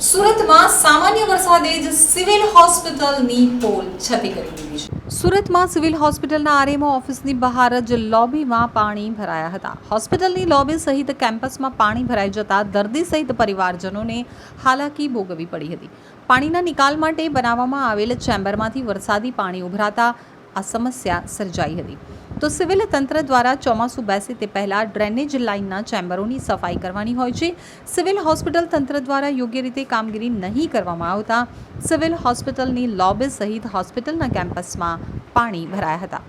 સુરતમાં સામાન્ય વરસાદે જ સિવિલ હોસ્પિટલની પોલ છતી કરી દીધી છે। સુરતમાં સિવિલ હોસ્પિટલના આરએમઓ ઓફિસની બહાર જ લોબીમાં પાણી ભરાયા હતા। હોસ્પિટલની લોબી સહિત કેમ્પસમાં પાણી ભરાઈ જતા દર્દી સહિત પરિવારજનોને હાલાકી ભોગવવી પડી હતી। પાણીના નિકાલ માટે બનાવવામાં આવેલ ચેમ્બરમાંથી વરસાદી પાણી ઉભરાતા આ સમસ્યા સર્જાઈ હતી। તો સિવિલ તંત્ર દ્વારા ચોમાસું બેસે તે પહેલાં ડ્રેનેજ લાઇનના ચેમ્બરોની સફાઈ કરવાની હોય છે। સિવિલ હોસ્પિટલ તંત્ર દ્વારા યોગ્ય રીતે કામગીરી નહીં કરવામાં આવતા સિવિલ હોસ્પિટલની લોબી સહિત હોસ્પિટલના કેમ્પસમાં પાણી ભરાયા હતા।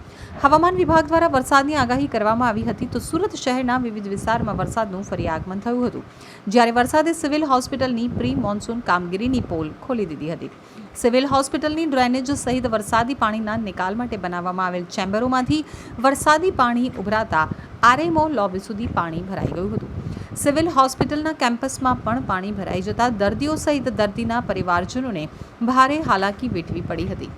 હવામાન વિભાગ દ્વારા વરસાદની આગાહી કરવામાં આવી હતી તો સુરત શહેરના વિવિધ વિસ્તારમાં વરસાદનું ફરી આગમન થયું હતું, જ્યારે વરસાદે સિવિલ હોસ્પિટલની પ્રી મોન્સૂન કામગીરીની પોલ ખોલી દીધી હતી। સિવિલ હોસ્પિટલની ડ્રેનેજ સહિત વરસાદી પાણીના નિકાલ માટે બનાવવામાં આવેલ ચેમ્બરોમાંથી વરસાદી પાણી ઉભરાતા આરએમઓ લોબી સુધી પાણી ભરાઈ ગયું હતું। સિવિલ હોસ્પિટલના કેમ્પસમાં પણ પાણી ભરાઈ જતા દર્દીઓ સહિત દર્દીના પરિવારજનોને ભારે હાલાકી વેઠવી પડી હતી।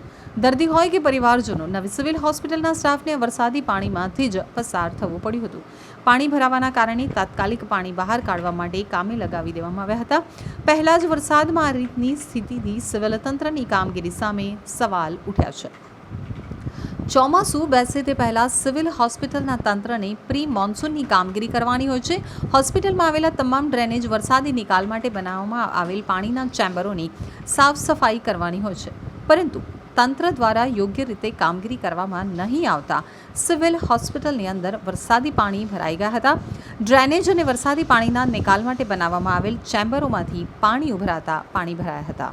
દર્દી હોય કે પરિવારજનો, નવી સિવિલ હોસ્પિટલના સ્ટાફને વરસાદી પાણીમાંથી જ પસાર થવું પડ્યું હતું। પાણી ભરાવાના કારણે તાત્કાલિક પાણી બહાર કાઢવા માટે કામે લગાવી દેવામાં આવ્યા હતા। પહેલા જ વરસાદમાં આ રીતની સ્થિતિથી સિવિલ તંત્રની કામગીરી સામે સવાલ ઉઠ્યા છે। ચોમાસું બેસે તે પહેલાં સિવિલ હોસ્પિટલના તંત્રને પ્રી મોન્સૂનની કામગીરી કરવાની હોય છે। હોસ્પિટલમાં આવેલા તમામ ડ્રેનેજ વરસાદી નિકાલ માટે બનાવવામાં આવેલ પાણીના ચેમ્બરોની સાફ સફાઈ કરવાની હોય છે, પરંતુ તંત્ર દ્વારા યોગ્ય રીતે કામગીરી કરવામાં નહીં આવતા સિવિલ હોસ્પિટલની અંદર વરસાદી પાણી ભરાઈ ગયા હતા। ડ્રેનેજ અને વરસાદી પાણીના નિકાલ માટે બનાવવામાં આવેલ ચેમ્બરોમાંથી પાણી ઉભરાતા પાણી ભરાયા હતા।